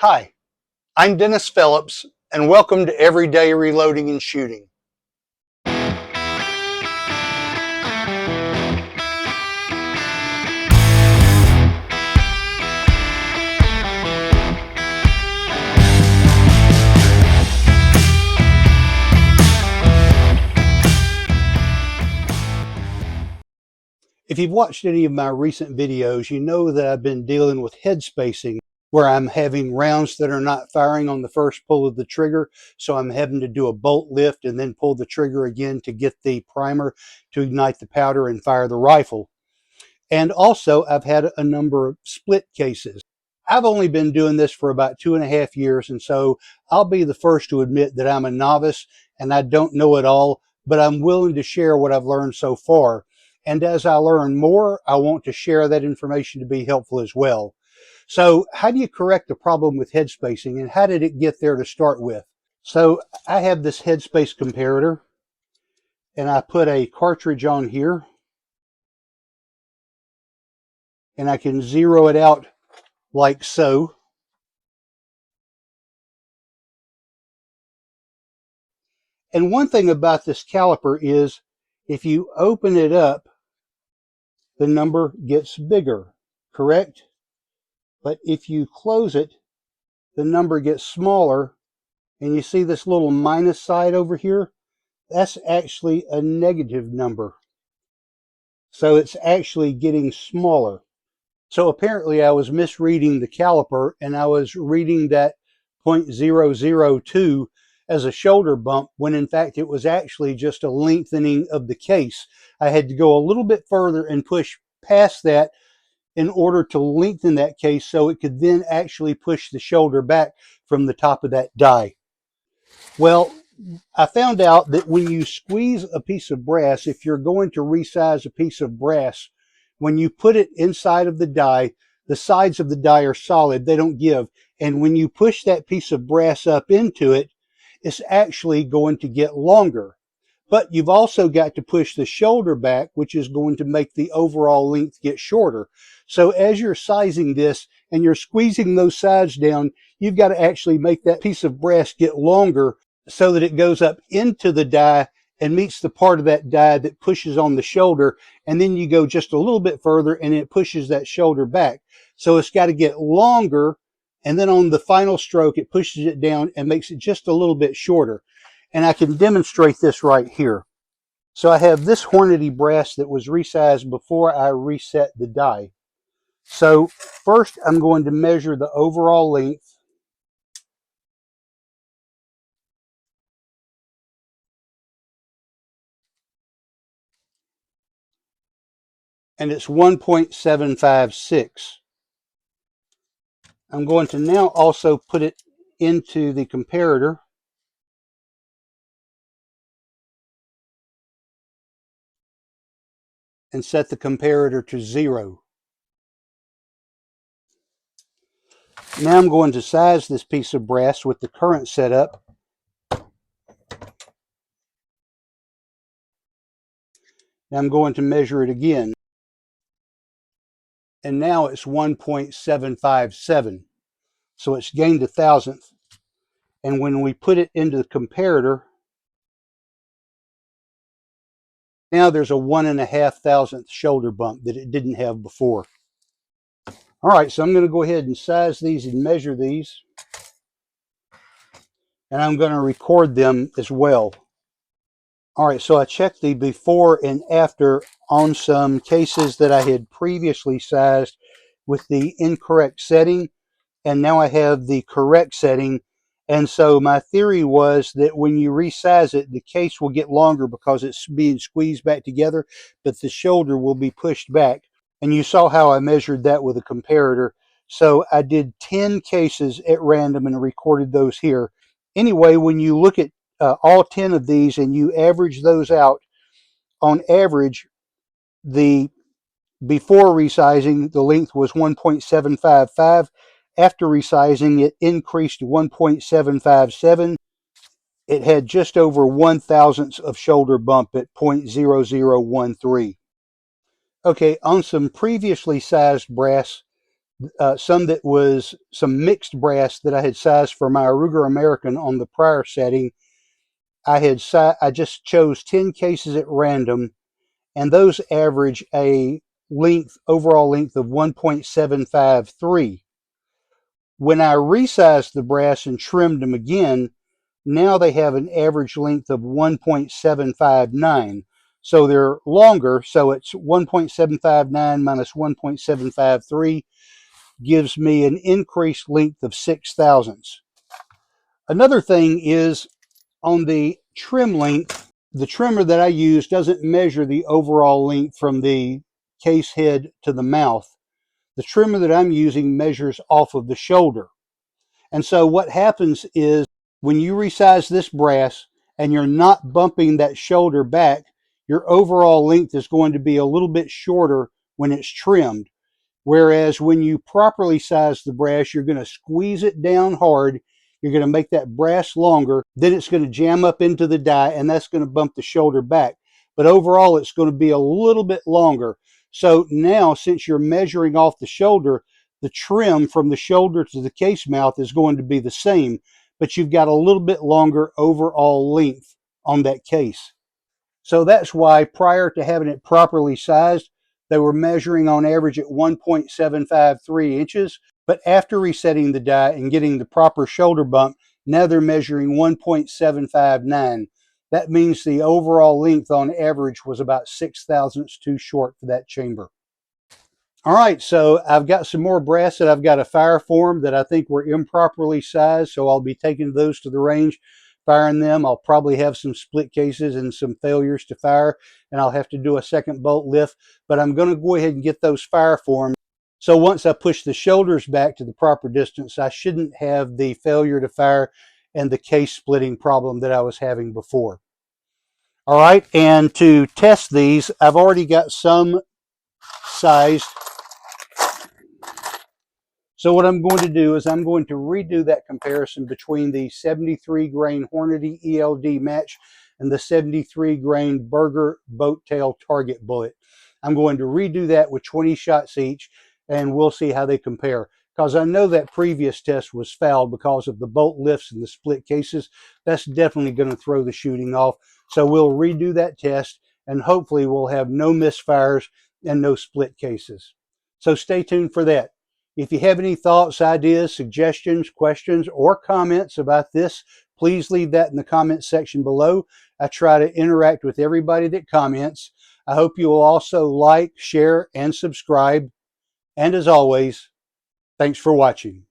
Hi, I'm Dennis Phillips, and welcome to Everyday Reloading and Shooting. If you've watched any of my recent videos, you know that I've been dealing with head spacing, where I'm having rounds that are not firing on the first pull of the trigger, so I'm having to do a bolt lift and then pull the trigger again to get the primer to ignite the powder and fire the rifle. And also, I've had a number of split cases. I've only been doing this for about 2.5 years, and so I'll be the first to admit that I'm a novice and I don't know it all, but I'm willing to share what I've learned so far. And as I learn more, I want to share that information to be helpful as well. So how do you correct the problem with head spacing, and how did it get there to start with? So I have this headspace comparator, and I put a cartridge on here, and I can zero it out like so. And one thing about this caliper is if you open it up, the number gets bigger, correct? But if you close it, the number gets smaller. And you see this little minus side over here? That's actually a negative number. So it's actually getting smaller. So apparently I was misreading the caliper, and I was reading that 0.002 as a shoulder bump, when in fact it was actually just a lengthening of the case. I had to go a little bit further and push past that in order to lengthen that case so it could then actually push the shoulder back from the top of that die. Well, I found out that when you squeeze a piece of brass, if you're going to resize a piece of brass, when you put it inside of the die, the sides of the die are solid, they don't give. And when you push that piece of brass up into it, it's actually going to get longer. But you've also got to push the shoulder back, which is going to make the overall length get shorter. So as you're sizing this and you're squeezing those sides down, you've got to actually make that piece of brass get longer so that it goes up into the die and meets the part of that die that pushes on the shoulder. And then you go just a little bit further and it pushes that shoulder back. So it's got to get longer. And then on the final stroke, it pushes it down and makes it just a little bit shorter. And I can demonstrate this right here. So I have this Hornady brass that was resized before I reset the die. So first I'm going to measure the overall length. And it's 1.756. I'm going to now also put it into the comparator. And set the comparator to 0. Now I'm going to size this piece of brass with the current setup. Now I'm going to measure it again. And now it's 1.757. So it's gained 1,000th. And when we put it into the comparator, now there's a 1.5 thousandth shoulder bump that it didn't have before. All right, so I'm going to go ahead and size these and measure these. And I'm going to record them as well. All right, so I checked the before and after on some cases that I had previously sized with the incorrect setting, and now I have the correct setting. And so my theory was that when you resize it, the case will get longer because it's being squeezed back together, but the shoulder will be pushed back. And you saw how I measured that with a comparator. So I did 10 cases at random and recorded those here. Anyway, when you look at all 10 of these and you average those out, on average, the before resizing, the length was 1.755. After resizing, it increased to 1.757. It had just over 1,000th of shoulder bump at 0.0013. Okay, on some previously sized brass, some that was some mixed brass that I had sized for my Ruger American on the prior setting. I just chose 10 cases at random, and those average a overall length of 1.753. When I resized the brass and trimmed them again, now they have an average length of 1.759. So they're longer, so it's 1.759 minus 1.753 gives me an increased length of 6 thousandths. Another thing is on the trim length, the trimmer that I use doesn't measure the overall length from the case head to the mouth. The trimmer that I'm using measures off of the shoulder. And so what happens is when you resize this brass and you're not bumping that shoulder back, your overall length is going to be a little bit shorter when it's trimmed. Whereas when you properly size the brass, you're going to squeeze it down hard. You're going to make that brass longer. Then it's going to jam up into the die, and that's going to bump the shoulder back. But overall, it's going to be a little bit longer. So now, since you're measuring off the shoulder, the trim from the shoulder to the case mouth is going to be the same, but you've got a little bit longer overall length on that case. So that's why prior to having it properly sized, they were measuring on average at 1.753 inches. But after resetting the die and getting the proper shoulder bump, now they're measuring 1.759. That means the overall length on average was about 6 thousandths too short for that chamber. All right, so I've got some more brass that I've got a Fireform that I think were improperly sized, so I'll be taking those to the range, firing them. I'll probably have some split cases and some failures to fire, and I'll have to do a second bolt lift, but I'm going to go ahead and get those Fireforms. So once I push the shoulders back to the proper distance, I shouldn't have the failure to fire and the case splitting problem that I was having before. All right, and to test these, I've already got some sized. So what I'm going to do is I'm going to redo that comparison between the 73 grain Hornady ELD match and the 73 grain Berger boat tail target bullet. I'm going to redo that with 20 shots each, and we'll see how they compare. Because I know that previous test was fouled because of the bolt lifts and the split cases. That's definitely going to throw the shooting off. So we'll redo that test, and hopefully we'll have no misfires and no split cases. So stay tuned for that. If you have any thoughts, ideas, suggestions, questions, or comments about this, please leave that in the comments section below. I try to interact with everybody that comments. I hope you will also like, share, and subscribe. And as always, thanks for watching.